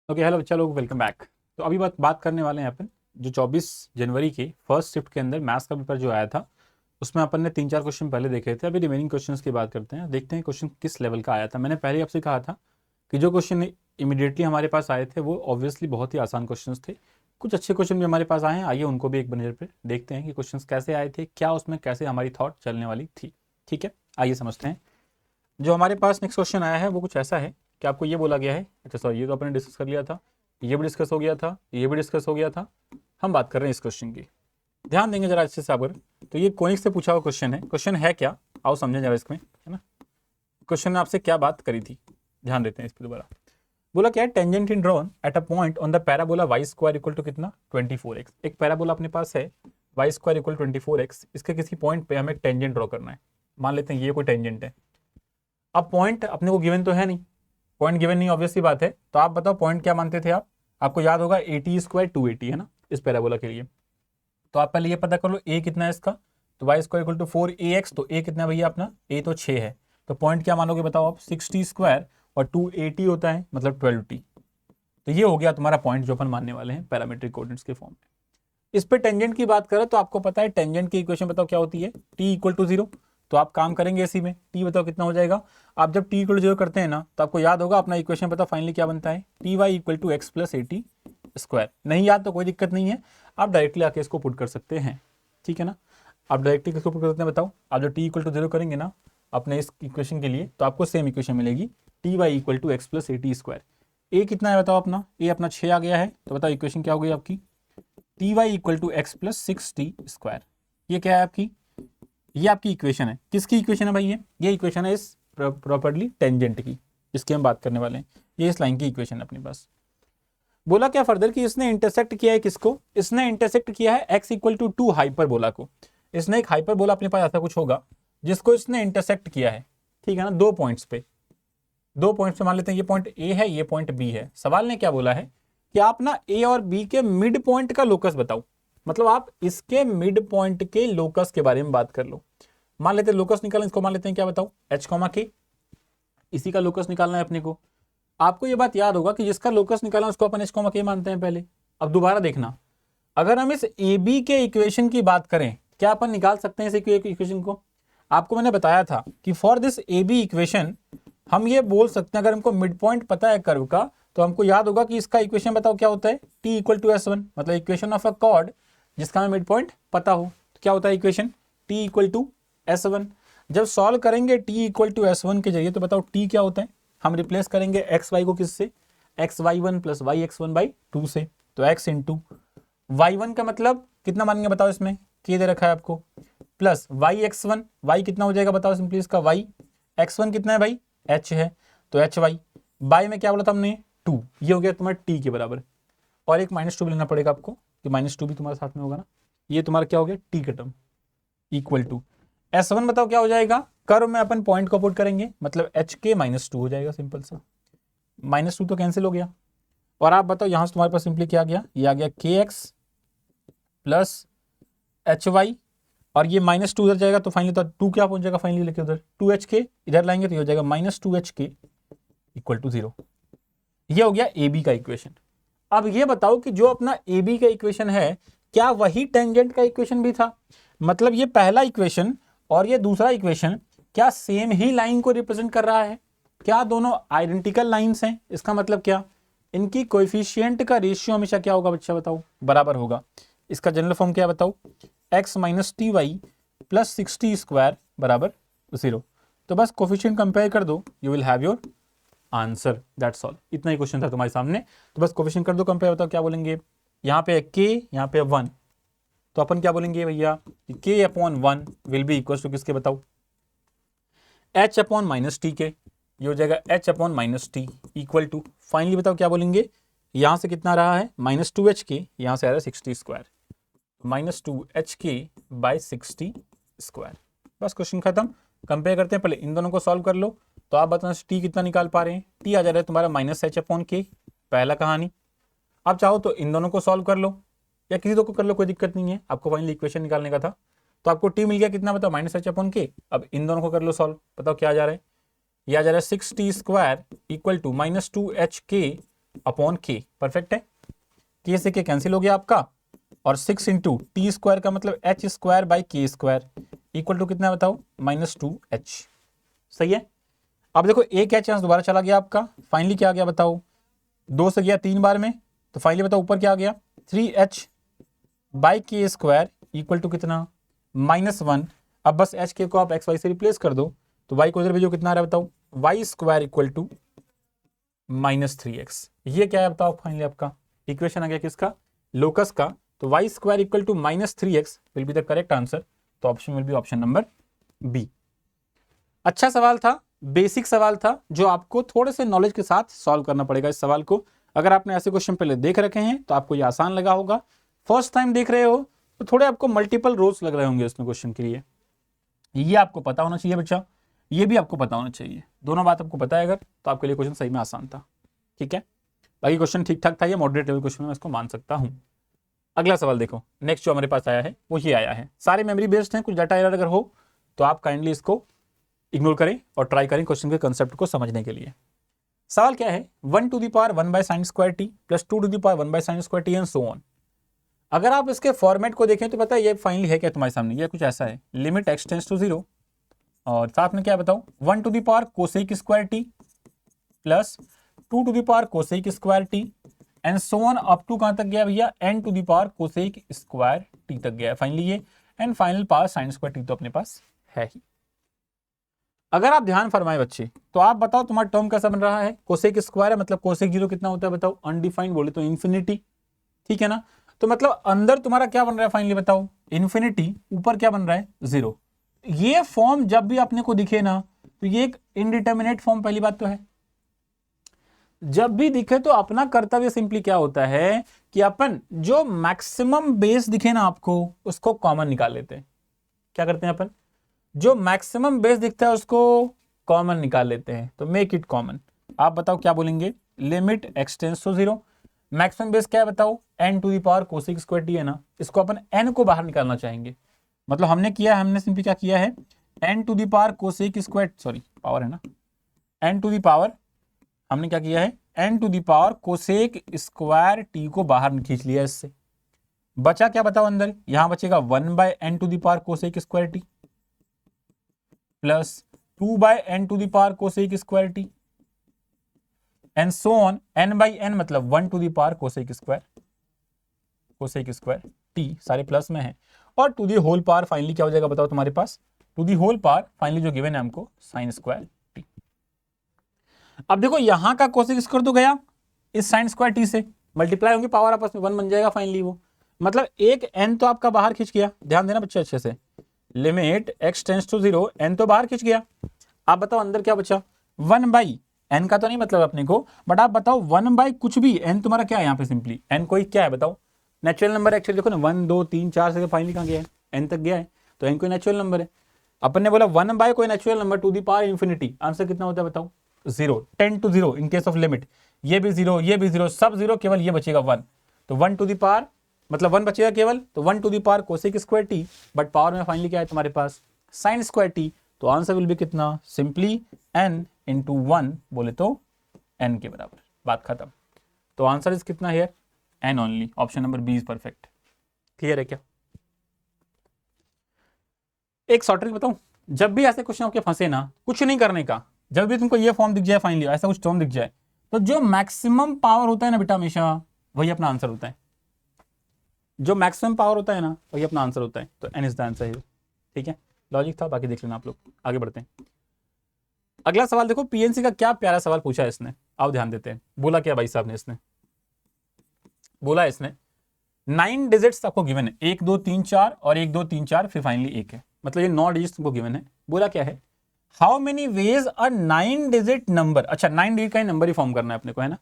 Okay hello बच्चा लोग, welcome back. तो अभी बात करने वाले हैं अपन जो 24 जनवरी के फर्स्ट शिफ्ट के अंदर मैथ्स का पेपर जो आया था, उसमें अपन ने 3-4 क्वेश्चन पहले देखे थे। अभी रिमेनिंग क्वेश्चंस की बात करते हैं, देखते हैं क्वेश्चन किस लेवल का आया था। मैंने पहले आपसे कहा था कि जो क्वेश्चन इमीडिएटली हमारे पास आए थे वो ऑब्वियसली बहुत ही आसान क्वेश्चन थे। कुछ अच्छे क्वेश्चन भी हमारे पास आए हैं, आइए उनको भी एक नज़र पर देखते हैं कि क्वेश्चन कैसे आए थे, क्या उसमें कैसे हमारी थॉट चलने वाली थी। ठीक है, आइए समझते हैं। जो हमारे पास नेक्स्ट क्वेश्चन आया है वो कुछ ऐसा है कि आपको ये बोला गया है, अच्छा सॉरी ये तो अपने डिस्कस कर लिया था, ये भी डिस्कस हो गया था, ये भी डिस्कस हो गया था। हम बात कर रहे हैं इस क्वेश्चन की, ध्यान देंगे जरा अच्छे से अगर। तो ये कोनिक से पूछा हुआ क्वेश्चन है। क्वेश्चन है क्या, आओ समझें जरा इसमें, है ना। क्वेश्चन ने आपसे क्या बात करी थी, ध्यान देते हैं इस पर दोबारा। बोला क्या है, tangent in drawn at a point on the parabola y square equal to कितना 24x। एक पैराबोला अपने पास है वाई स्क्वायर इक्वल 24x, इसके किसी पॉइंट पे हमें टेंजेंट ड्रॉ करना है। मान लेते हैं ये कोई टेंजेंट है। अब पॉइंट अपने को गिवन तो है नहीं, पॉइंट गिवन नहीं, ऑब्वियस सी बात है। तो आप बताओ पॉइंट क्या मानते थे आप, आपको याद होगा 80 स्क्वायर 280 है ना इस पैराबोला के लिए। तो आप पहले ये पता कर लो ए कितना है इसका, तो Y square equal to 4ax, तो ए कितना है भैया अपना, ए तो 6 है। तो पॉइंट क्या मानोगे बताओ आप, 60 स्क्वायर और 280 होता है मतलब 12t। तो ये हो गया तुम्हारा पॉइंट जो अपन मानने वाले हैं पैरामेट्रिक कोऑर्डिनेट्स के फॉर्म में। इस पे टेंजेंट की बात करें तो आपको पता है टेंजेंट की इक्वेशन बताओ क्या होती है, टी इक्वल टू 0। तो आप काम करेंगे इसी में, टी बताओ कितना हो जाएगा। आप जब टी इक्वल टू 0 करते हैं ना तो आपको याद होगा अपना इक्वेशन बताओ फाइनली क्या बनता है, t y equal to x plus 80 square. नहीं याद तो कोई दिक्कत नहीं है, आप डायरेक्टली आके इसको पुट कर सकते हैं, ठीक है ना। आप डायरेक्टली किसको पुट कर सकते हैं बताओ, आप जब टी इक्वल टू 0 करेंगे ना अपने इस इक्वेशन के लिए तो आपको सेम इक्वेशन मिलेगी, t y equal to x plus 80 square. ए कितना है बताओ अपना, ए अपना 6 आ गया है, तो बताओ इक्वेशन क्या हो गई आपकी, t y equal to x plus 6t square. ये क्या है आपकी, ये आपकी इक्वेशन है। किसकी इक्वेशन है भाई, ये इक्वेशन है इस प्रॉपर्ली टेंजेंट की, जिसकी हम बात करने वाले हैं। ये इस लाइन की इक्वेशन है अपने पास। बोला क्या फर्दर कि इसने इंटरसेक्ट किया है किसको, इसने इंटरसेक्ट किया है x इक्वल टू 2 हाइपरबोला को। इसने एक हाइपरबोला अपने पास ऐसा कुछ होगा जिसको इसने इंटरसेक्ट किया है, ठीक है ना, दो पॉइंट्स पे। दो पॉइंट्स पे मान लेते हैं, ये पॉइंट ए है, ये पॉइंट बी है। सवाल ने क्या बोला है कि आप ना ए और बी के मिड पॉइंट का लोकस बताओ, मतलब आप इसके मिड पॉइंट के लोकस के बारे में बात कर लो। मान लेते हैं लोकस निकालें, इसको मान लेते हैं क्या बताओ, एच कॉमा के, इसी का लोकस निकालना है अपने को। आपको ये बात याद होगा कि जिसका लोकस निकालना उसको अपन एच कॉमा के मानते हैं पहले। अब दोबारा देखना, अगर हम इस ए बी के इक्वेशन की बात करें, क्या अपन निकाल सकते हैं इस इक्वेशन को। आपको मैंने बताया था कि for this a b equation हम ये बोल सकते हैं, अगर हमको मिड पॉइंट पता है कर्व का तो हमको याद होगा कि इसका इक्वेशन बताओ क्या होता है, t equal to s one, मतलब इक्वेशन ऑफ अ कॉर्ड जिसका हमें मिड पॉइंट पता हो। तो क्या होता है equation, t equal to s one. जब सॉल्व करेंगे t equal to s one के जरिए तो बताओ t क्या होता है, हम रिप्लेस करेंगे एक्स वाई को किससे, x y one plus y x one by two से। तो x इंटू वाई वन का मतलब कितना मानेंगे बताओ, इसमें के दे रखा है आपको, प्लस वाई एक्स वन, वाई कितना हो जाएगा बताओ सिंपली इसका, वाई एक्स वन कितना है भाई, एच है, तो एच वाई बाई में क्या बोला था हमने 2, ये हो गया तुम्हारा टी के बराबर। और एक -2 भी लेना पड़ेगा आपको, कि -2 भी तुम्हारे साथ में होगा ना। ये तुम्हारा क्या हो गया, टी का term equal to s one बताओ क्या हो जाएगा, कर्व में अपन पॉइंट को पुट करेंगे मतलब एच के -2 हो जाएगा, सिंपल सा। -2 तो कैंसिल हो गया। और आप बताओ यहां से तुम्हारे पास सिंपली क्या आ गया, ये आ गया के एक्स प्लस एच वाई, और ये -2 उधर जाएगा तो फाइनली तो 2 क्या पहुंच जाएगा फाइनली लेके उधर, 2h के इधर लाएंगे तो ये हो जाएगा -2h के इक्वल टू 0। ये हो गया ए बी का इक्वेशन। अब ये बताओ कि जो अपना ए बी का इक्वेशन है क्या वही टेंजेंट का इक्वेशन भी था, मतलब ये पहला इक्वेशन और ये दूसरा इक्वेशन क्या सेम ही लाइन को रिप्रेजेंट कर रहा है, क्या दोनों आइडेंटिकल लाइंस हैं। इसका मतलब क्या, इनकी कोएफिशिएंट का रेशियो हमेशा क्या होगा बच्चा बताओ, बराबर होगा। इसका जनरल फॉर्म क्या बताओ, x minus t y plus 60 square बराबर 0। तो बस कोफिशिएंट कंपेयर कर दो, you will have your answer, that's all. इतना ही क्वेश्चन था तुम्हारे सामने, तो बस कोफिशिएंट कर दो कंपेयर, बताओ क्या बोलेंगे। यहाँ पे k, यहाँ पे 1, तो अपन क्या बोलेंगे भैया, k upon 1 will be equal to किसके बताओ, h अपॉन माइनस टी के, ये हो जाएगा h upon minus t equal to finally बताओ क्या बोलेंगे, यहाँ से कितना रहा है -2h के, यहाँ से आ रहा है 60 स्क्वायर, -2h के बाई 60 स्क्वायर। बस क्वेश्चन खत्म। कंपेयर करते हैं, पहले इन दोनों को सॉल्व कर लो। तो आप बताना टी कितना निकाल पा रहे हैं, टी आ जा रहा है तुम्हारा -h अपॉन के, पहला कहानी। आप चाहो तो इन दोनों को सॉल्व कर लो या किसी दो को कर लो, कोई दिक्कत नहीं है, आपको फाइनली इक्वेशन निकालने का था। तो आपको टी मिल गया कितना बताओ, -h अपॉन के। अब इन दोनों को कर लो सॉल्व, बताओ क्या आ जा रहा है, यह आ जा रहा है 60 स्क्वायर इक्वल टू -2h के अपॉन के, परफेक्ट है। के से के कैंसिल हो गया आपका, और 6 इंटू टी स्क्वायर का मतलब एच स्क्वायर बाई के स्क्वायर इक्वल टू कितना बताओ, -2h। सही है। अब देखो एक क्या चांस दोबारा चला गया आपका, फाइनली क्या आ गया बताओ, 2 से गया 3 बार में, तो फाइनली बताओ ऊपर क्या आ गया, 3h बाई के स्क्वायर इक्वल टू कितना, -1। अब बस h के को आप x y से रिप्लेस कर दो, तो y को इधर भेजो, कितना आ रहा है बताओ, y square equal to -3x। ये क्या है बताओ, फाइनली आपका इक्वेशन आ गया किसका, लोकस का। तो y square equal to -3x will be the correct answer. तो option will be option number b. अच्छा सवाल था, बेसिक सवाल था, जो आपको थोड़े से नॉलेज के साथ सॉल्व करना पड़ेगा इस सवाल को। अगर आपने ऐसे क्वेश्चन पहले देख रखे हैं तो आपको ये आसान लगा होगा। फर्स्ट टाइम देख रहे हो तो थोड़े आपको मल्टीपल रोल्स लग रहे होंगे इसमें क्वेश्चन के लिए। ये आपको पता होना चाहिए बच्चा, ये भी आपको पता होना चाहिए। दोनों बात आपको पता है अगर, तो आपके लिए क्वेश्चन सही में आसान था। ठीक है, बाकी क्वेश्चन ठीक ठाक था, ये मॉडरेट लेवल क्वेश्चन मैं इसको मान सकता हूँ। अगला सवाल देखो, नेक्स्ट जो हमारे पास आया है वो ये आया है। सारे मेमोरी बेस्ड हैं, कुछ डाटा एरर अगर हो तो आप काइंडली इसको इग्नोर करें और ट्राई करें क्वेश्चन के कंसेप्ट को समझने के लिए। सवाल क्या है, 1 to the power 1 by sine square t plus 2 to the power 1 by sine square t and so on. अगर आप इसके फॉर्मेट को देखें तो पता है ये फाइनली है क्या तुम्हारे सामने, ये कुछ ऐसा है, लिमिट x टेंड्स टू 0 और साथ में क्या बताओ, 1 to the power cosec square t plus 2 to the power cosec square t and so on up to कहां तक गया भैया, n to the power cosec square t तक गया फाइनली ये, and final power sine square t तो अपने पास है ही। अगर आप ध्यान फरमाए बच्चे तो आप बताओ तुम्हारा टर्म कैसा बन रहा है, कोसेक स्क्वायर है मतलब कोसेक 0 कितना होता है बताओ, अनडिफाइंड बोले तो इन्फिनिटी। ठीक है ना, तो मतलब अंदर तुम्हारा क्या बन रहा है फाइनली बताओ, इन्फिनिटी, ऊपर क्या बन रहा है 0। ये फॉर्म जब भी अपने को दिखे ना तो ये एक इनडिटर्मिनेट फॉर्म, पहली बात तो है। जब भी दिखे तो अपना कर्तव्य सिंपली क्या होता है कि अपन जो मैक्सिमम बेस दिखे ना आपको उसको कॉमन निकाल लेते हैं। क्या करते हैं अपन, जो मैक्सिमम बेस दिखता है उसको कॉमन निकाल लेते हैं, तो मेक इट कॉमन। आप बताओ क्या बोलेंगे, limit x tends to 0, maximum base क्या है बताओ, n to the power cosec square t है ना, इसको अपन n को बाहर निकालना चाहेंगे। मतलब हमने किया, हमने सिंपली क्या किया है, n to the power cosec square, sorry power है ना, n टू द पावर, हमने क्या किया है, n to the power cosec square t को बाहर खींच लिया इससे। बचा क्या बताओ अंदर, यहां बचेगा 1 by n to the power cosec square t plus 2 by n to the power cosec square t and so on, n by n मतलब 1 to the power cosec square t, सारे प्लस में है, और to the whole power finally क्या हो जाएगा बताओ तुम्हारे पास, to the whole power finally जो गिवन है हमको साइन स्क्वायर टी। अब देखो यहां का कोसेक स्क्वायर तो गया, इस साइन स्क्वायर टी से मल्टीप्लाई होंगे, पावर आपस में 1 बन जाएगा फाइनली वो, मतलब एक n तो आपका बाहर खींच गया। ध्यान देना बच्चे अच्छे से, limit x tends to 0, n तो बाहर खींच गया। आप बताओ अंदर क्या बचा, 1 बाई n का तो नहीं मतलब अपने को, बट आप बताओ 1 बाई कुछ भी, n तुम्हारा क्या है यहाँ पे, सिंपली n कोई क्या है बताओ, नेचुरल नंबर। एक्चुअली देखो ना 1 2 3 4 से फाइनली कहाँ गया है, n तक गया है, तो n कोई नेचुरल नंबर है। अपन ने बोला 1 बाय कोई natural number to the power infinity, answer कितना होता है बताओ, 0, 10 to 0 in case of limit, ये भी 0, ये भी 0, सब 0, केवल ये बचेगा 1, तो 1 टू दी पावर मतलब 1 बचेगा केवल, तो 1 to the power cosec square t, but power में फाइनली क्या है तुम्हारे पास, साइन स्क्वायर टी, तो आंसर विल बी कितना, सिंपली n इंटू 1 बोले तो n के बराबर, बात खत्म। तो आंसर इज कितना here, n only, option number b is perfect. Clear है क्या? एक शॉर्ट ट्रिक बताऊं, जब भी ऐसे क्वेश्चन आपके फंसे ना, कुछ नहीं करने का, जब भी तुमको ये फॉर्म दिख जाए फाइनली, ऐसा कुछ टर्म दिख जाए, तो जो मैक्सिमम पावर होता है ना बेटा, हमेशा वही अपना आंसर होता है। जो मैक्सिमम पावर होता है ना वही अपना आंसर होता है, तो n is the answer here. ठीक है, लॉजिक था, बाकी देख लेना आप लोग। आगे बढ़ते हैं, अगला सवाल देखो, पीएनसी का क्या प्यारा सवाल पूछा है इसने, आओ ध्यान देते हैं। बोला क्या भाई साहब ने, इसने बोला इसने 9 डिजिट्स आपको गिवन है, 1 2 3 4 और 1 2 3 4 फिर फाइनली 1 है, मतलब ये 9 डिजिट्स तुमको गिवन है। बोला क्या है, how many ways a 9 digit number, अच्छा 9 डिजिट का ही नंबर ही फॉर्म करना है अपने को, है ना,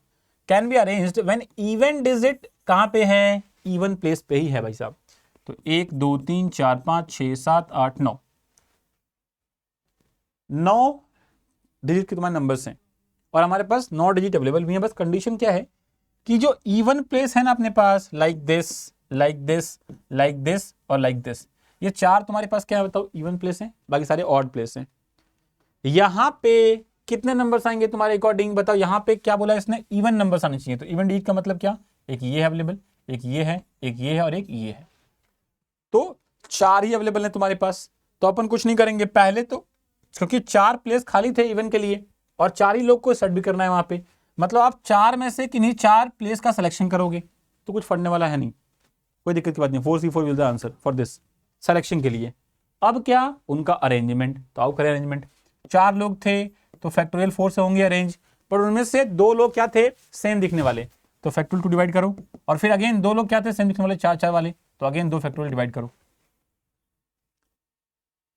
can be arranged when even digit कहां पे है, इवन प्लेस पे ही है भाई साहब। तो 1 2 3 4 5 6 7 8 9 डिजिट के तुम्हारे नंबर्स हैं, और हमारे पास 9 डिजिट अवेलेबल भी है। बस कंडीशन क्या है कि जो इवन प्लेस है ना अपने पास, like this like this like this और लाइक दिस, ये 4 तुम्हारे पास क्या है बताओ, इवन प्लेस है, बाकी सारे ऑड प्लेस हैं। यहां पे कितने नंबर्स आएंगे तुम्हारे अकॉर्डिंग बताओ। यहाँ पे क्या बोला इसने, इवन नंबर्स आने चाहिए। तो इवन डिजिट का मतलब क्या, एक ये है अवेलेबल, एक ये है, एक ये है और एक ये है। तो 4 ही अवेलेबल है तुम्हारे पास। तो अपन कुछ नहीं करेंगे पहले तो, क्योंकि 4 प्लेस खाली थे इवन के लिए और 4 ही लोग को सेट भी करना है वहां पे। मतलब आप 4 में से किन्हीं 4 प्लेस का सिलेक्शन करोगे तो कुछ फटने वाला है नहीं, कोई दिक्कत की बात नहीं। 4C4 will the answer for this selection के लिए। अब क्या, उनका अरेंजमेंट। तो आओ करें अरेंजमेंट। 4 लोग थे तो फैक्टोरियल 4 से होंगे अरेंज, पर उनमें से 2 लोग क्या थे, सेम दिखने वाले, तो फैक्टोरियल 2 डिवाइड करो। और फिर अगेन 2 लोग क्या थे, सेम दिखने वाले, 4 वाले, तो अगेन 2 फैक्टोरियल डिवाइड करो।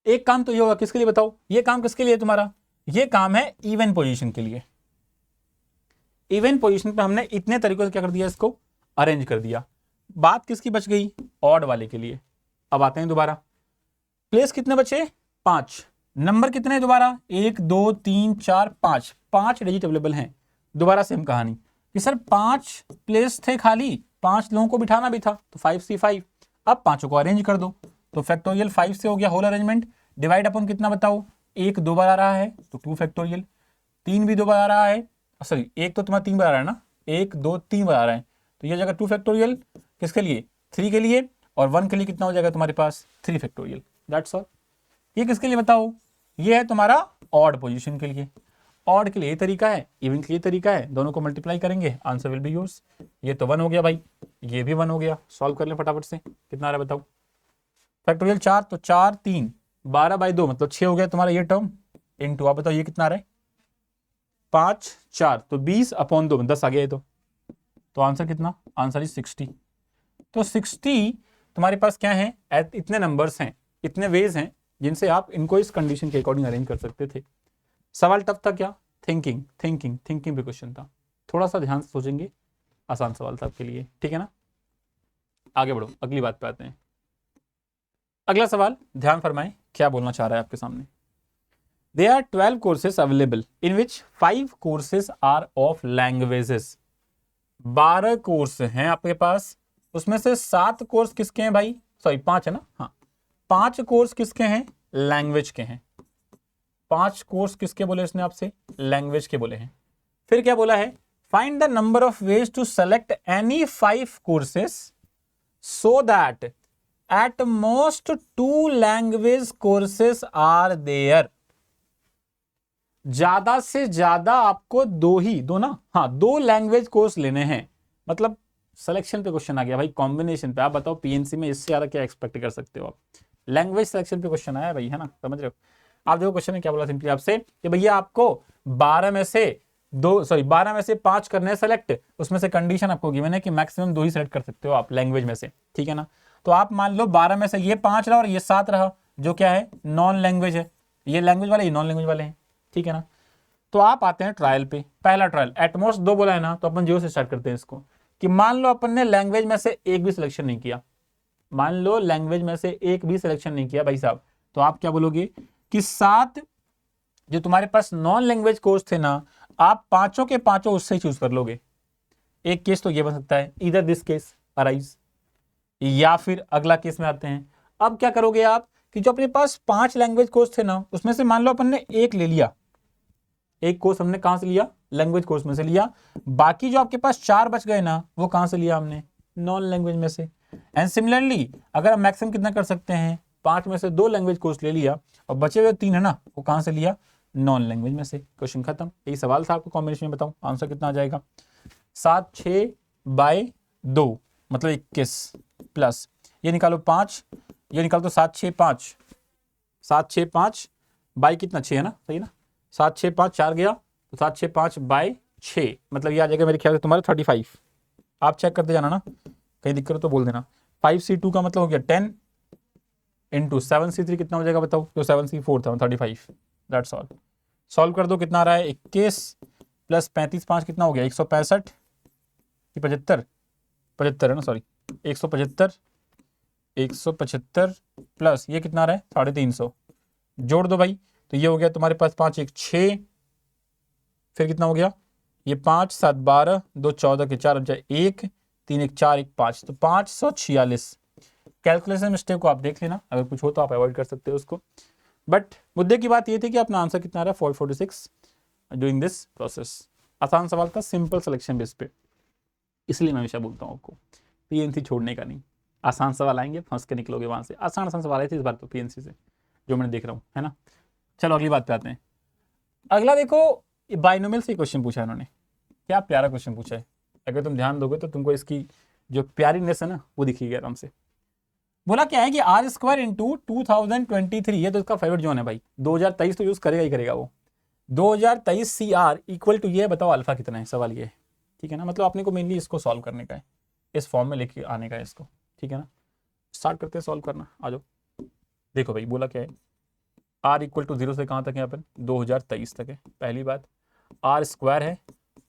एक काम तो ये होगा, किसके लिए बताओ, ये काम किसके लिए तुम्हारा, ये काम है इवन पोजीशन के लिए। इवन पोजीशन पे हमने इतने तरीकों से क्या कर दिया, इसको अरेंज कर दिया। बात किसकी बच गई, ऑड वाले के लिए। अब आते हैं दोबारा, प्लेस कितने बचे, 5। नंबर कितने दोबारा, 1 2 3 4 5, 5 डिजिट अवेलेबल हैं। दोबारा सेम कहानी कि सर 5 प्लेस थे खाली, 5 लोगों को बिठाना भी था, तो 5C5। अब 5 को अरेंज कर दो, तो फैक्टोरियल 5 से हो गया होल अरेंजमेंट। डिवाइड अपन कितना बताओ, 1 2 बार आ रहा है तो 2 फैक्टोरियल, 3 भी 2 बार आ रहा है, सॉरी 1 तो तुम्हारा 3 बार आ रहा है ना, 1 2 3 बार आ रहा है, तो ये जगह 2 फैक्टोरियल किसके लिए, 3 के लिए, और 1 के लिए कितना हो जाएगा तुम्हारे पास, 3 फैक्टोरियल। That's all. ये किसके लिए बताओ, ये है तुम्हारा ऑड पोजीशन के लिए। ऑड के लिए ये तरीका है, इवन के लिए तरीका है, दोनों को मल्टीप्लाई करेंगे, आंसर विल बी योर्स। ये तो 1 हो गया भाई, ये भी 1 हो गया। सॉल्व कर ले फटाफट से, कितना आ रहा है बताओ। फैक्टोरियल 4 तो 4 3 12/2 मतलब 6 हो गया तुम्हारा ये टर्म, इनटू आप बताओ ये कितना आ रहा है, 5 4 तो 20/2 10 आ गया ये तो आंसर कितना, आंसर इज 60। तो 60 तुम्हारे पास क्या है, इतने नंबर्स हैं, इतने वेज हैं जिनसे आप इनको इस कंडीशन के अकॉर्डिंग अरेंज कर सकते थे। सवाल टफ था क्या, थिंकिंग थिंकिंग थिंकिंग पे क्वेश्चन था, थोड़ा सा ध्यान से सोचेंगे, आसान सवाल था आपके लिए, ठीक है ना। आगे बढ़ो, अगली बात पे आते हैं। अगला सवाल ध्यान फरमाएं, क्या बोलना चाह रहा है आपके सामने। There are 12 courses available in which 5 courses are of languages। 12 course हैं आपके पास, उसमें से 7 कोर्स किसके हैं भाई, सॉरी 5 है ना, हाँ 5 कोर्स किसके हैं, लैंग्वेज के हैं। 5 कोर्स किसके बोले इसने आपसे, लैंग्वेज के बोले हैं। फिर क्या बोला है, find the number of ways to select any 5 courses so that at most 2 language courses are there. ज्यादा से ज्यादा आपको 2 लैंग्वेज कोर्स लेने हैं। मतलब सिलेक्शन पे क्वेश्चन आ गया भाई, कॉम्बिनेशन पे। आप बताओ पीएनसी में इससे ज्यादा क्या एक्सपेक्ट कर सकते हो आप, लैंग्वेज सिलेक्शन पे क्वेश्चन आया भाई, है ना, समझ रहे हो। आप देखो क्वेश्चन में क्या बोला सिंपली आपसे कि भैया आपको 12 में से 5 करने हैं सेलेक्ट, उसमें से कंडीशन आपको गिवन है कि मैक्सिमम 2 ही सेलेक्ट कर सकते हो आप लैंग्वेज में से, ठीक है ना। तो आप मान लो 12 में से ये 5 रहा और ये 7 रहा, जो क्या है, नॉन लैंग्वेज है। ये लैंग्वेज वाले, ये नॉन लैंग्वेज वाले हैं, ठीक है ना। तो आप आते हैं ट्रायल पे, पहला ट्रायल, एटमोस्ट 2 बोला है ना, तो अपन 0 से स्टार्ट करते हैं इसको। कि मान लो अपन ने लैंग्वेज में से एक भी सिलेक्शन नहीं किया, मान लो लैंग्वेज में से एक भी सिलेक्शन नहीं किया भाई साहब, तो आप क्या बोलोगे कि 7 जो तुम्हारे पास नॉन लैंग्वेज कोर्स थे ना, आप 5 के 5 उससे चूज कर लोगे। एक केस तो ये बन सकता है, इधर दिस केस अराइज, या फिर अगला केस में आते हैं। अब क्या करोगे आप कि जो अपने पास 5 लैंग्वेज कोर्स थे ना, उसमें से मान लो अपन ने एक ले लिया, एक कोर्स हमने कहां से लिया, लैंग्वेज कोर्स में से लिया। बाकी जो आपके पास 4 बच गए ना, वो कहां से लिया हमने, नॉन लैंग्वेज में से। एंड सिमिलरली अगर हम मैक्सिमम कितना कर सकते हैं, 5 में से 2 लैंग्वेज कोर्स ले लिया और बचे हुए 3 है ना, वो कहां से लिया, नॉन लैंग्वेज में से। क्वेश्चन खत्म, यही सवाल था आपको कॉम्बिनेशन में। बताओ आंसर कितना आ जाएगा, 7/6/2 मतलब 21 प्लस ये निकालो 5, ये निकालो तो 7/6/5, 7/6/5 बाई कितना 6 है ना, सही ना, 7/6/5 4 गया तो 7/6/5/6 मतलब ये आ जाएगा मेरे ख्याल से तुम्हारा 35। आप चेक करते जाना ना, कहीं दिक्कत हो तो बोल देना। 5C2 का मतलब हो गया 10 इंटू 7C3 कितना हो जाएगा बताओ, जो 7C4 था 35। That's all. सॉल्व कर दो, कितना आ रहा है, 21 प्लस 35 5 कितना हो गया, 165 75 है ना, सॉरी 175 प्लस ये कितना आ रहा है 350, जोड़ दो भाई, तो ये हो गया तुम्हारे पास 5 1 6, फिर कितना हो गया, ये 5 7 12 2 14 के 4 1 3 1 4 1 5, तो 546। कैलकुलेशन मिस्टेक को आप देख लेना, अगर कुछ हो तो आप अवॉइड कर सकते हो उसको। बट मुद्दे की बात ये थी कि अपना आंसर कितना आ रहा है 446। Doing this process. आसान सवाल था, सिंपल सिलेक्शन बेस पे, इसलिए मैं हमेशा बोलता हूँ आपको पीएनसी छोड़ने का नहीं। आसान सवाल आएंगे, फंस के निकलोगे वहां से। आसान आसान सवाल आए थे इस बार तो पीएनसी से, जो मैं देख रहा हूँ, है ना। चलो अगली बात पे आते हैं। अगला देखो, बाइनोमियल से क्वेश्चन पूछा है इन्होंने, क्या प्यारा क्वेश्चन पूछा है। अगर तुम ध्यान दोगे तो तुमको इसकी जो प्यारीनेस है ना वो दिखेगी आराम से। बोला क्या है कि आर स्क्वायर इंटू 2023, ये तो इसका फेवरेट जोन है भाई, 2023 तो यूज करेगा ही करेगा वो। 2023 सी आर इक्वल टू, ये बताओ अल्फा कितना है, सवाल ये है, ठीक है ना। मतलब अपने को मेनली इसको सॉल्व करने का है, इस फॉर्म में लेके आने का है इसको, ठीक है ना। स्टार्ट करते हैं सॉल्व करना, आ जाओ। देखो भाई बोला क्या है, आर इक्वल टू 0 से कहाँ तक है, अपन 2023 तक है, पहली बात। आर स्क्वायर है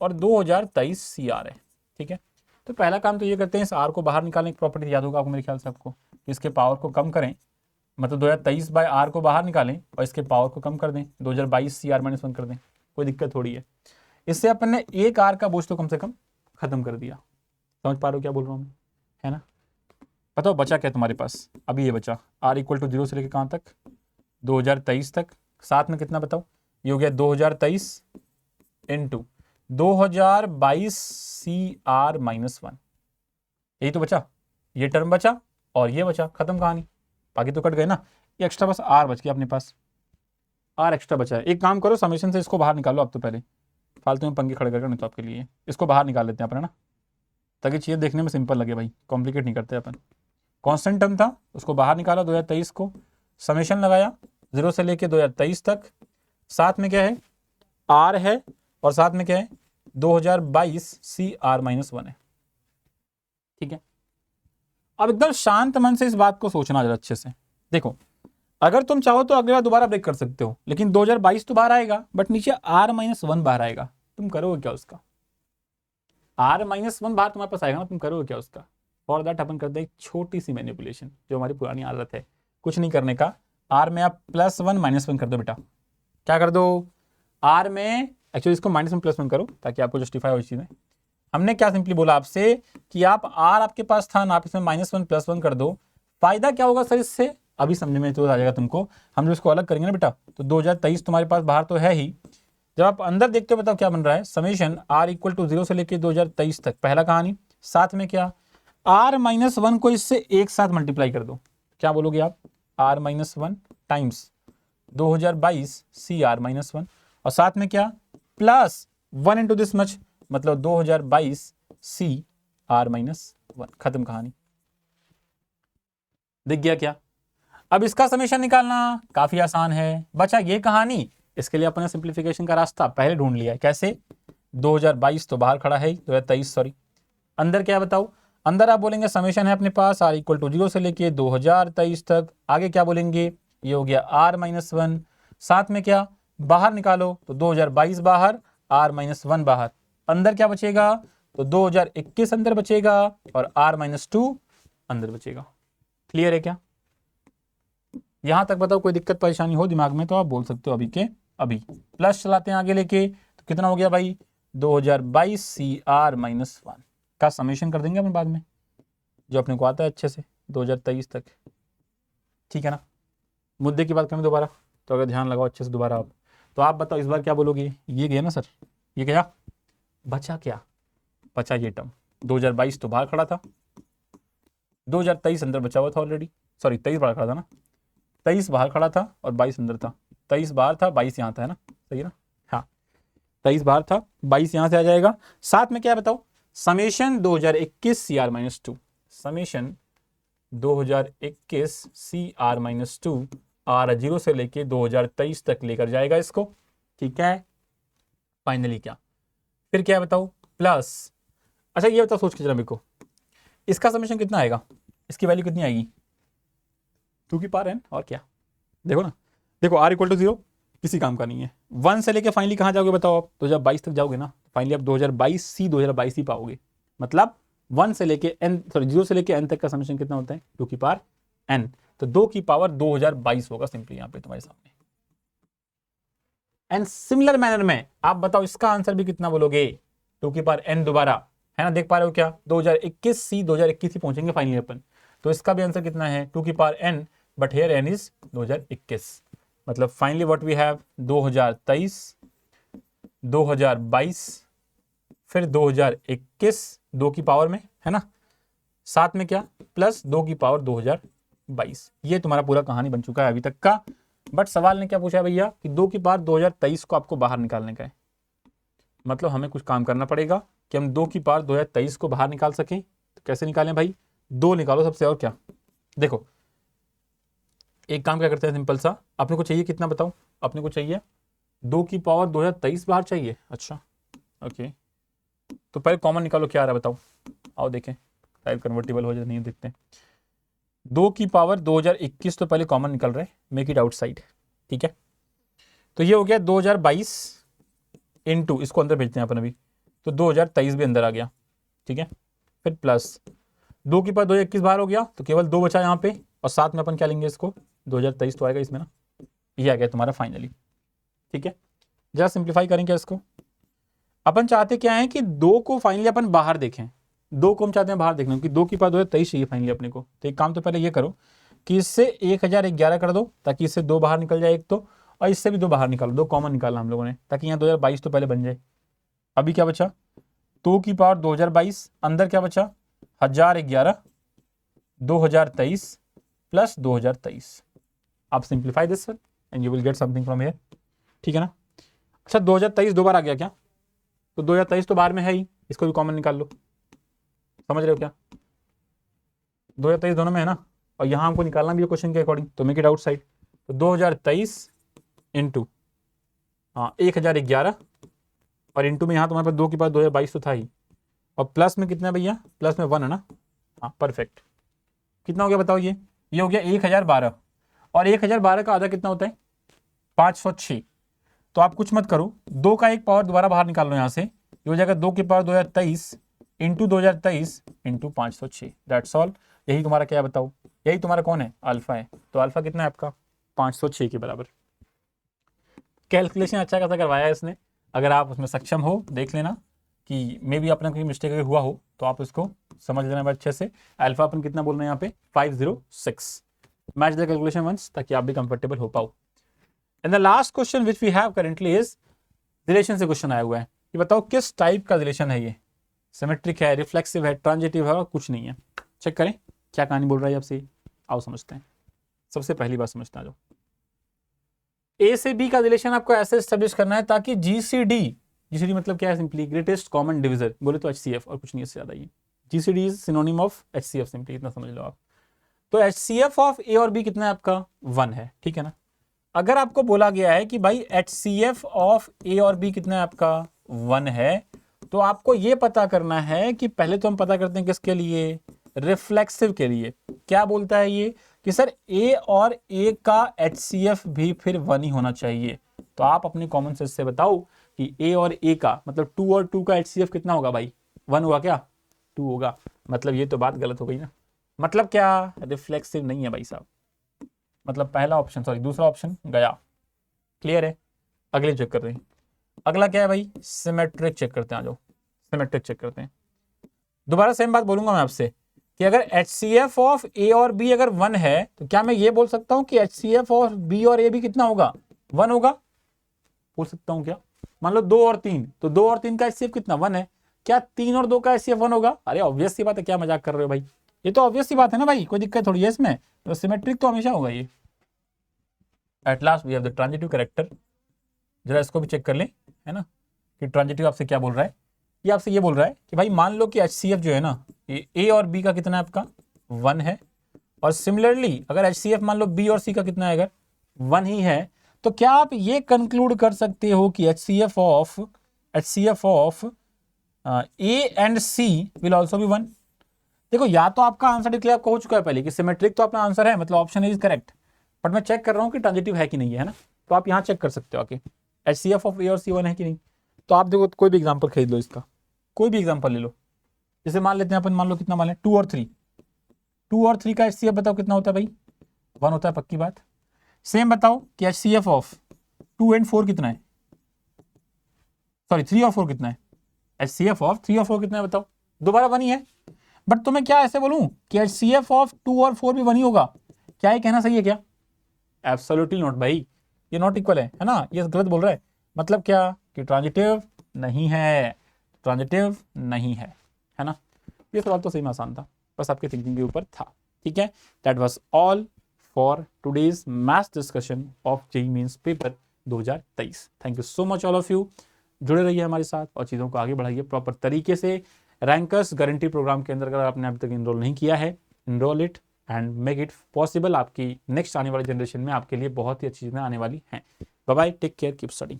और 2023 सी आर है, ठीक है। तो पहला काम तो ये करते हैं, इस आर को बाहर निकालने की प्रॉपर्टी याद होगा आपको मेरे ख्याल से आपको, इसके पावर को कम करें, मतलब 2023 बाय आर को बाहर निकालें और इसके पावर को कम कर दें, 2022 सी आर -1 कर दें, कोई दिक्कत थोड़ी है। इससे अपन ने एक आर का बोझ तो कम से कम खत्म कर दिया। समझ पा रहे हो क्या बोल रहा हूँ मैं, है ना। बताओ बचा क्या तुम्हारे पास, अभी ये बचा आर इक्वल टू 0 से लेकर कहाँ तक, 2023 तक। साथ में कितना बताओ, ये हो गया 2023 इंटू 2022 सी आर -1, यही तो बचा, ये टर्म बचा और ये बचा, खत्म कहानी। बाकी तो कट गए ना, ये एक्स्ट्रा बस आर बच गया अपने पास, आर एक्स्ट्रा बचा है। एक काम करो, समेशन से इसको बाहर निकालो आप तो, पहले फालतू में पंगे खड़े करके, नहीं तो आपके लिए इसको बाहर निकाल लेते हैं अपन, है ना, ताकि चीज़ें देखने में सिंपल लगे भाई, कॉम्प्लिकेट नहीं करते अपन। कांस्टेंट टर्म था उसको बाहर निकाला 2023 को, समेशन लगाया 0 से लेके 2023 तक, साथ में क्या है आर है और साथ में क्या है 2022 सी आर -1 है, ठीक है। अब एकदम शांत मन से इस बात को सोचना जरा अच्छे से। देखो अगर तुम चाहो तो अगला दोबारा ब्रेक कर सकते हो, लेकिन 2022 तो बाहर आएगा, बट नीचे R -1 बाहर आएगा, तुम करोगे क्या उसका। R -1 बाहर तुम्हारे पास आएगा ना, तुम करोगे क्या उसका। फॉर दैट अपन करते हैं एक छोटी सी मैनिपुलेशन, जो हमारी पुरानी आदत है, कुछ नहीं करने का। R में आप +1 -1 कर दो बेटा, क्या कर दो, R में एक्चुअली इसको -1 +1 करो ताकि आपको जस्टिफाई हो इस चीज़ में। हमने क्या सिंपली बोला आपसे कि आप R आपके पास था ना, आप इसमें -1 +1 कर दो। फायदा क्या होगा सर इससे, अभी समझ में तो आ जाएगा तुमको। हम जो इसको अलग करेंगे ना बेटा, तो 2023 तुम्हारे पास बाहर तो है ही, जब आप अंदर देखते हो बताओ क्या बन रहा है, समेशन R इक्वल टू 0 से लेके 2023 तक, पहला कहानी। साथ में क्या, R -1 को इससे एक साथ मल्टीप्लाई कर दो, क्या बोलोगे आप, R -1 टाइम्स 2022 सी आर -1, और साथ में क्या +1 इंटू दिस मच, मतलब 2022 सी आर -1, खत्म कहानी। दिख गया क्या। अब इसका समेशन निकालना काफी आसान है, बचा ये कहानी। इसके लिए अपने सिंप्लीफिकेशन का रास्ता पहले ढूंढ लिया है, कैसे, 2022 तो बाहर खड़ा है, 2023 सॉरी, अंदर क्या बताओ, अंदर आप बोलेंगे समेशन है अपने पास R इक्वल टू 0 से लेके 2023 तक, आगे क्या बोलेंगे, ये हो गया R -1, साथ में क्या बाहर निकालो तो 2022 बाहर, R -1 बाहर, अंदर क्या बचेगा, तो 2021 अंदर बचेगा और R -2 अंदर बचेगा। क्लियर है क्या, यहां तक बताओ कोई दिक्कत परेशानी हो दिमाग में तो आप बोल सकते हो अभी के अभी। प्लस चलाते हैं आगे लेके, तो कितना हो गया भाई, 2022 सी आर -1 का समेशन कर देंगे अपन बाद में, जो अपने को आता है अच्छे से 2023 तक, ठीक है ना। मुद्दे की बात करें दोबारा, तो अगर ध्यान लगाओ अच्छे से दोबारा आप, तो आप बताओ इस बार क्या बोलोगे, ये गया ना सर, ये गया, बचा क्या, बचा ये टर्म, 2022 तो बाहर खड़ा था, 2023 अंदर बचा हुआ था ऑलरेडी, सॉरी 23 बाहर खड़ा था ना, 23 बाहर खड़ा था और 22 अंदर था, 23 बाहर था 22 यहाँ था, है ना, सही है ना, हाँ 23 बाहर था 22 यहाँ से आ जाएगा। साथ में क्या बताओ, summation 2021 C R -2, summation 2021 C R -2 R 0 से लेके 2023 तक लेकर जाएगा इसको, ठीक है। फाइनली क्या, फिर क्या बताओ, प्लस, अच्छा ये बताओ सोच के जरा मेरे को, इसका समेशन कितना आएगा, इसकी वैल्यू कितनी आएगी, 2 की पावर n, और क्या, देखो ना, देखो R इक्वल टू 0 किसी काम का नहीं है, 1 से लेके फाइनली कहाँ जाओगे बताओ आप, 2022 तक जाओगे ना, फाइनली आप 2022 ही पाओगे, मतलब 1 से लेके n, सॉरी 0 से लेके n तक का समेशन कितना होता है, 2 की पावर n, तो 2 की पावर 2022 होगा सिंपली यहाँ पे तुम्हारे सामने। एंड सिमिलर मैनर में आप बताओ इसका आंसर भी कितना बोलोगे, 2 की पावर n दोबारा, है ना, देख पा रहे हो क्या, 2021 सी 2021 ही पहुंचेंगे फाइनली अपन, तो इसका भी आंसर कितना है, 2 की power n, but here n is 2021, मतलब फाइनली व्हाट वी हैव 2023 2022, फिर 2021 2 की पावर में, है ना, साथ में क्या प्लस 2 की पावर 2022। ये तुम्हारा पूरा कहानी बन चुका है अभी तक का। बट सवाल ने क्या पूछा है भैया कि 2 की पावर 2023 को आपको बाहर निकालने का है। मतलब हमें कुछ काम करना पड़ेगा कि हम 2 की पावर 2023 को बाहर निकाल सकें। तो कैसे निकालें भाई, 2 निकालो सबसे, और क्या। देखो एक काम क्या करते हैं सिंपल सा, अपने को चाहिए कितना बताओ, अपने को चाहिए 2 की पावर 2023 बाहर चाहिए। अच्छा ओके, तो पहले कॉमन निकालो, क्या आ रहा है बताओ, आओ देखें टाइप कन्वर्टेबल हो जाए, नहीं देखते हैं। 2 की पावर 2021 तो पहले कॉमन निकल रहा है, मेक इट आउटसाइड, ठीक है। तो ये हो गया 2022 इंटू, इसको अंदर भेजते हैं अपन अभी, तो 2023 भी अंदर आ गया, ठीक है। फिर प्लस 2 की पावर 2021 बाहर हो गया, तो केवल 2 बचा यहाँ पे, और साथ में अपन क्या लेंगे इसको, 2023 तो आएगा इसमें ना, ये आ गया तुम्हारा फाइनली, ठीक है। जरा सिंप्लीफाई करेंगे इसको। अपन चाहते क्या है कि 2 को फाइनली अपन बाहर देखें, 2 को हम चाहते हैं बाहर देखना, क्योंकि 2 की पावर 2023 चाहिए फाइनली अपने को। तो एक काम तो पहले ये करो कि इससे 1011 कर दो, ताकि इससे 2 बाहर निकल जाए एक तो, और इससे भी 2 बाहर निकालो, 2 कॉमन निकाला हम लोगों ने, ताकि यहाँ 2022 तो पहले बन जाए। अभी क्या बचा, 2 की पावर 2022, अंदर क्या बचा 1011 2023 प्लस 2023। आप simplify this one and you will get something from here, ठीक है ना। अच्छा 2023 दो बार आ गया क्या, तो 2023 तो बाहर में है ही, इसको भी कॉमन निकाल लो, समझ रहे हो क्या, 2023 दोनों में है ना, और यहाँ हमको निकालना भी है क्वेश्चन के अकॉर्डिंग, तो मेक इट आउटसाइड। तो 2023 इंटू 1011, और इंटू में यहाँ तुम्हारे पास 2 के पास 2022 तो था ही, और प्लस में कितना है भैया, प्लस में 1 है ना, हाँ परफेक्ट। कितना हो गया बताओ, ये हो गया 1012, और 1012 का आधा कितना होता है 506। तो आप कुछ मत करो, 2 का एक पावर दोबारा बाहर निकाल लो यहाँ से, ये हो जाएगा 2 की power 2023 into 2023 into 506, that's all. यही तुम्हारा क्या है बताओ, यही तुम्हारा कौन है, अल्फा है। तो अल्फा कितना है आपका 506 के बराबर। कैलकुलेशन अच्छा खासा करवाया है इसने, अगर आप उसमें सक्षम हो देख लेना कि मे भी अपना कोई मिस्टेक अगर हुआ हो तो आप उसको समझ लेना अच्छे से। अल्फा अपन कितना बोल रहे हैं यहाँ पे 506। मैच द कैलकुलेशन वंस, ताकि आप भी कंफर्टेबल हो पाओ। And the last question which we have currently is relation से क्वेश्चन आया हुआ है कि बताओ किस टाइप का रिलेशन है ये, सिमेट्रिक है, रिफ्लेक्सिव है, ट्रांजिटिव है, और कुछ नहीं है। चेक करें क्या कहानी बोल रहा है आपसे, आओ समझते हैं। सबसे पहली बात समझते हैं, जो ए से बी का रिलेशन आपको ऐसे एस्टेब्लिश करना है ताकि जीसीडी मतलब क्या है, सिंपली ग्रेटेस्ट कॉमन डिविजर बोले तो एचसीएफ, और कुछ नहीं इससे ज्यादा। ये GCD is synonym of HCF, simply इतना समझ लो आप। तो एचसीएफ ऑफ ए और बी कितना है आपका 1 है, ठीक है ना। अगर आपको बोला गया है कि भाई एचसीएफ ऑफ ए और बी कितना है आपका 1 है, तो आपको ये पता करना है कि पहले तो हम पता करते हैं किसके लिए, रिफ्लेक्सिव के लिए। क्या बोलता है ये कि सर ए और ए का एचसीएफ भी फिर 1 ही होना चाहिए। तो आप अपने कॉमन सेंस से बताओ कि ए और ए का मतलब 2 और 2 का एचसीएफ कितना होगा भाई, 1 होगा क्या, 2 होगा। मतलब ये तो बात गलत हो गई ना, मतलब क्या रिफ्लेक्सिव नहीं है भाई साहब, मतलब पहला ऑप्शन, सॉरी दूसरा ऑप्शन गया। क्लियर है, अगले चेक कर रहे हैं। अगला क्या है भाई, सिमेट्रिक चेक करते हैं, आ जाओ सिमेट्रिक चेक करते हैं। दोबारा सेम बात बोलूंगा मैं आपसे कि अगर HCF ऑफ ए और बी अगर 1 है, तो क्या मैं ये बोल सकता हूं कि HCF ऑफ बी और ए भी कितना होगा 1 होगा, बोल सकता हूं क्या। मान लो 2 और 3, तो 2 और 3 का HCF कितना 1 है, क्या 3 और 2 का HCF 1 होगा। अरे ऑब्वियस सी बात है, क्या मजाक कर रहे हो भाई, ये तो ऑब्वियस सी बात है ना भाई, कोई दिक्कत थोड़ी है इसमें, तो सिमेट्रिक तो हमेशा होगा ये। At last we have the transitive character, जरा इसको भी चेक कर लें, है ना, कि ट्रांजिटिव आपसे क्या बोल रहा है। ये आपसे ये बोल रहा है कि भाई मान लो कि HCF जो है ना, ये ए और बी का कितना है आपका 1 है, और सिमिलरली अगर HCF मान लो बी और सी का कितना है अगर 1 ही है, तो क्या आप ये कंक्लूड कर सकते हो कि HCF of a and c will also be 1। देखो या तो आपका आंसर डिक्लेयर आपको हो चुका है पहले कि सिमेट्रिक तो अपना आंसर है, मतलब ऑप्शन इज करेक्ट, बट मैं चेक कर रहा हूँ कि ट्रांजिटिव है कि नहीं है ना। तो आप यहाँ चेक कर सकते हो आके HCF ऑफ ए और सी 1 है कि नहीं। तो आप देखो कोई भी एग्जाम्पल खरीद लो इसका, कोई भी एग्जाम्पल ले लो, जैसे मान लेते हैं अपन, मान लो कितना मान लें 2 और 3, 2 और 3 का HCF बताओ कितना होता है भाई 1 होता है, पक्की बात। सेम बताओ कि HCF ऑफ 2 एंड 4 कितना है, सॉरी 3 और 4 कितना है, HCF ऑफ 3 और 4 कितना है बताओ, दोबारा 1 ही है। बट तो मैं क्या ऐसे बोलूं कि HCF ऑफ 2 और 4 भी 1 ही होगा, क्या ये कहना सही है क्या, एब्सोल्युटली नॉट भाई, ये नॉट इक्वल है ना, ये गलत बोल रहा है। मतलब क्या कि ट्रांजिटिव नहीं है, ट्रांजिटिव नहीं है ना। ये सवाल तो सही में आसान था, बस आपके थिंकिंग के ऊपर था। ठीक है, that was all for today's maths discussion of JEE Mains paper 2023। Thank you so much all of you. जुड़े रहिए हमारे साथ और चीज़ों को आगे बढ़ाइए प्रॉपर तरीके से। रैंकर्स गारंटी प्रोग्राम के अंदर अगर आपने अभी तक इनरोल नहीं किया है, enrol it and make it possible. आपकी नेक्स्ट आने वाली जनरेशन में आपके लिए बहुत ही अच्छी चीज़ें आने वाली हैं। Bye bye, take care, keep studying.